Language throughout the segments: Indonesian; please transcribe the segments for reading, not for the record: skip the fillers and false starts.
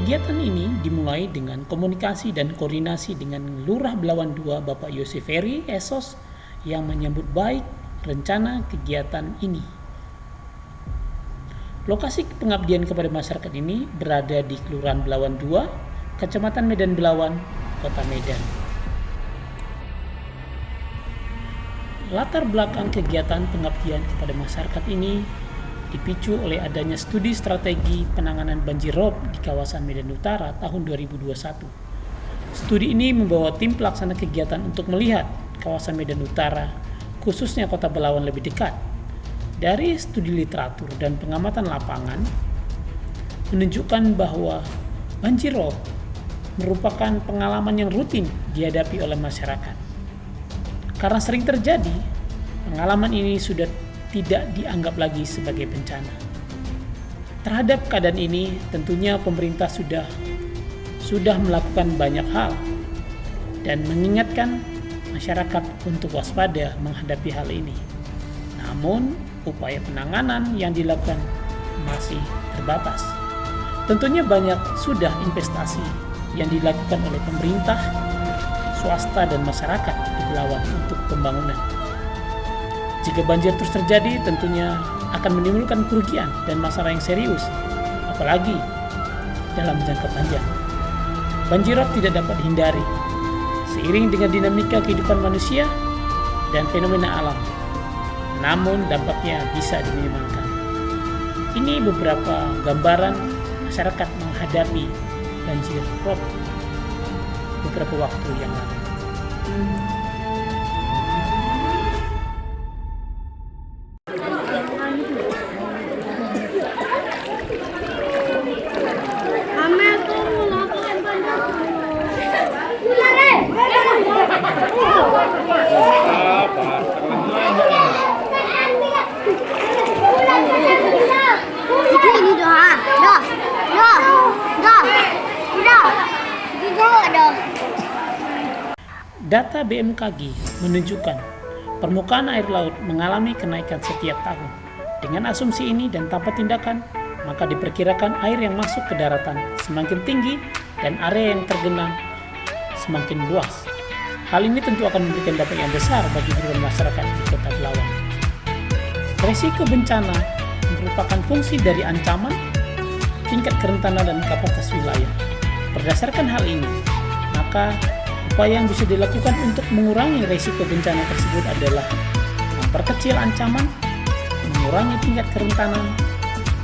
Kegiatan ini dimulai dengan komunikasi dan koordinasi dengan Lurah Belawan II Bapak Yosef Ferry Esos yang menyambut baik rencana kegiatan ini. Lokasi pengabdian kepada masyarakat ini berada di Kelurahan Belawan II, Kecamatan Medan Belawan, Kota Medan. Latar belakang kegiatan pengabdian kepada masyarakat ini dipicu oleh adanya studi strategi penanganan banjir rob di kawasan Medan Utara tahun 2021. Studi ini membawa tim pelaksana kegiatan untuk melihat kawasan Medan Utara, khususnya Kota Belawan lebih dekat. Dari studi literatur dan pengamatan lapangan menunjukkan bahwa banjir rob merupakan pengalaman yang rutin dihadapi oleh masyarakat. Karena sering terjadi, pengalaman ini sudah tidak dianggap lagi sebagai bencana. Terhadap keadaan ini, tentunya pemerintah sudah melakukan banyak hal dan mengingatkan masyarakat untuk waspada menghadapi hal ini. Namun, upaya penanganan yang dilakukan masih terbatas. Tentunya banyak sudah investasi yang dilakukan oleh pemerintah, swasta, dan masyarakat di Belawan untuk pembangunan. Jika banjir terus terjadi, tentunya akan menimbulkan kerugian dan masalah yang serius, apalagi dalam jangka panjang. Banjir rob tidak dapat dihindari, seiring dengan dinamika kehidupan manusia dan fenomena alam. Namun dampaknya bisa diminimalkan. Ini beberapa gambaran masyarakat menghadapi banjir rob beberapa waktu yang lalu. Data BMKG menunjukkan permukaan air laut mengalami kenaikan setiap tahun. Dengan asumsi ini dan tanpa tindakan, maka diperkirakan air yang masuk ke daratan semakin tinggi dan area yang tergenang semakin luas. Hal ini tentu akan memberikan dampak yang besar bagi kehidupan masyarakat di Kota Belawan. Resiko bencana merupakan fungsi dari ancaman, tingkat kerentanan, dan kapasitas wilayah. Berdasarkan hal ini, maka upaya yang bisa dilakukan untuk mengurangi risiko bencana tersebut adalah memperkecil ancaman, mengurangi tingkat kerentanan,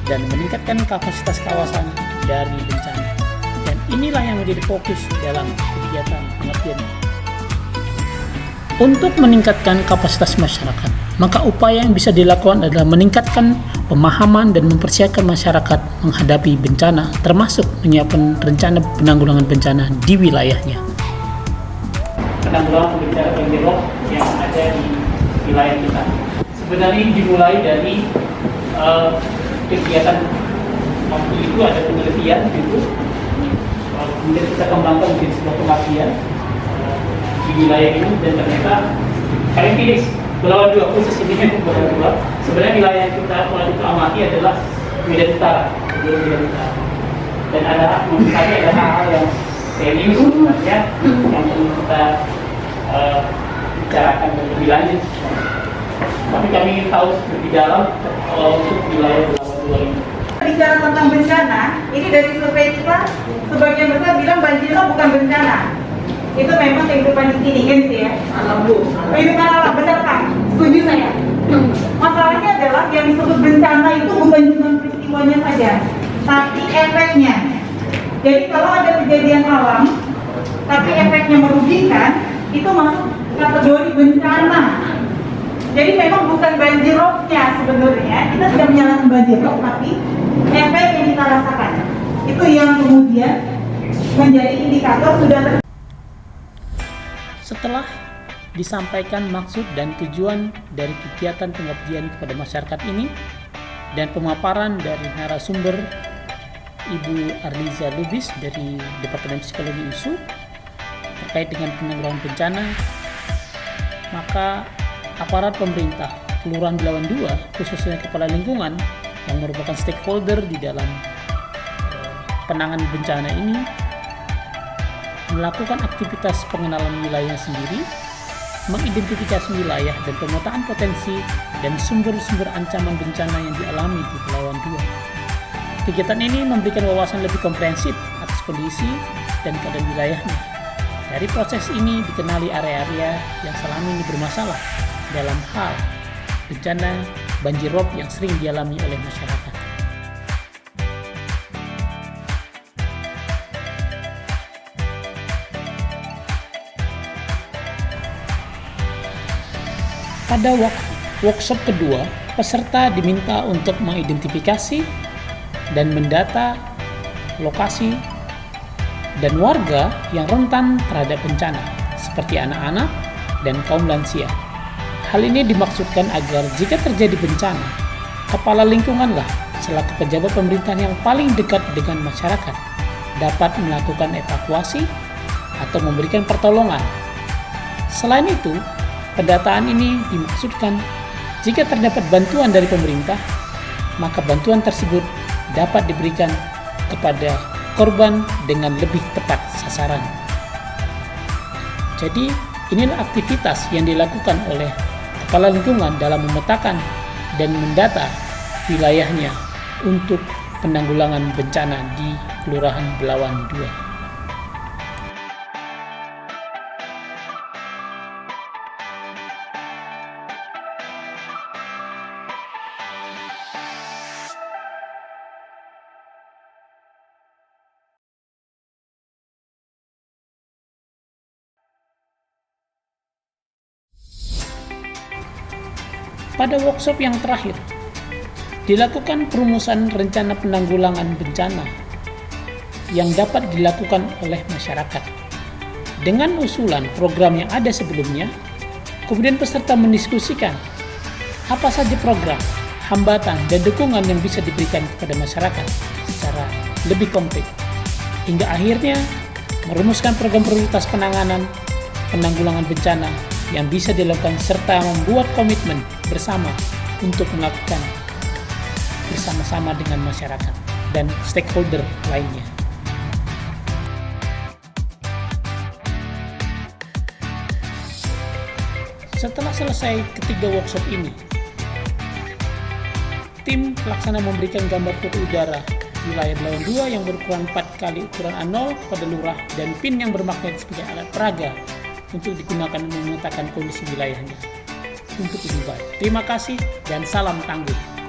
dan meningkatkan kapasitas kawasan dari bencana. Dan inilah yang menjadi fokus dalam kegiatan pengabdian. Untuk meningkatkan kapasitas masyarakat, maka upaya yang bisa dilakukan adalah meningkatkan pemahaman dan mempersiapkan masyarakat menghadapi bencana, termasuk menyiapkan rencana penanggulangan bencana di wilayahnya. Penanggulangan bencana banjir rob yang ada di wilayah kita. Sebenarnya ini dimulai dari kegiatan waktu itu ada penelitian gitu, kemudian kita kembangkan menjadi sebuah pengabdian di wilayah ini, dan ternyata paling pilih Belawan II, khusus ini Belawan II. Sebenarnya wilayah yang kita mulai kita amati adalah Medan Utara, dan menurut saya ada hal-hal yang serius sebenarnya yang perlu kita bicarakan lebih lanjut. Tapi kami ingin tahu lebih dalam untuk wilayah Belawan II ini. Bicara tentang bencana, ini dari survei kita sebagian besar bilang banjir bukan bencana. Itu memang kehidupan di sini kan sih ya. Kehidupan alam, benar kan? Setuju saya. Masalahnya adalah yang disebut bencana itu bukan cuma peristiwanya saja, tapi efeknya. Jadi kalau ada kejadian alam, tapi efeknya merugikan, itu masuk kategori bencana. Jadi memang bukan banjir robnya sebenarnya, kita tidak menyalahkan banjir rob, tapi efek yang kita rasakan itu yang kemudian menjadi indikator sudah Setelah disampaikan maksud dan tujuan dari kegiatan pengabdian kepada masyarakat ini dan pemaparan dari narasumber Ibu Arliza Lubis dari Departemen Psikologi USU terkait dengan penanggulangan bencana, maka aparat pemerintah Kelurahan Belawan II, khususnya kepala lingkungan yang merupakan stakeholder di dalam penanganan bencana ini melakukan aktivitas pengenalan wilayah sendiri, mengidentifikasi wilayah dan pemetaan potensi dan sumber-sumber ancaman bencana yang dialami di Kepulauan Dua. Kegiatan ini memberikan wawasan lebih komprehensif atas kondisi dan keadaan wilayahnya. Dari proses ini dikenali area-area yang selama ini bermasalah dalam hal bencana banjir rob yang sering dialami oleh masyarakat. Pada workshop kedua, peserta diminta untuk mengidentifikasi dan mendata lokasi dan warga yang rentan terhadap bencana, seperti anak-anak dan kaum lansia. Hal ini dimaksudkan agar jika terjadi bencana, kepala lingkunganlah selaku pejabat pemerintahan yang paling dekat dengan masyarakat dapat melakukan evakuasi atau memberikan pertolongan. Selain itu, pendataan ini dimaksudkan jika terdapat bantuan dari pemerintah, maka bantuan tersebut dapat diberikan kepada korban dengan lebih tepat sasaran. Jadi, inilah aktivitas yang dilakukan oleh kepala lingkungan dalam memetakan dan mendata wilayahnya untuk penanggulangan bencana di Kelurahan Belawan 2. Pada workshop yang terakhir, dilakukan perumusan rencana penanggulangan bencana yang dapat dilakukan oleh masyarakat. Dengan usulan program yang ada sebelumnya, kemudian peserta mendiskusikan apa saja program, hambatan, dan dukungan yang bisa diberikan kepada masyarakat secara lebih konkret, hingga akhirnya merumuskan program prioritas penanggulangan bencana yang bisa dilakukan serta membuat komitmen bersama untuk melakukan bersama-sama dengan masyarakat dan stakeholder lainnya. Setelah selesai ketiga workshop ini, tim pelaksana memberikan gambar foto udara wilayah Belawan 2 yang berukuran 4 kali ukuran A0 pada lurah dan pin yang bermagnet sebagai alat peraga untuk digunakan memetakan kondisi wilayahnya untuk lebih baik. Terima kasih dan salam tangguh.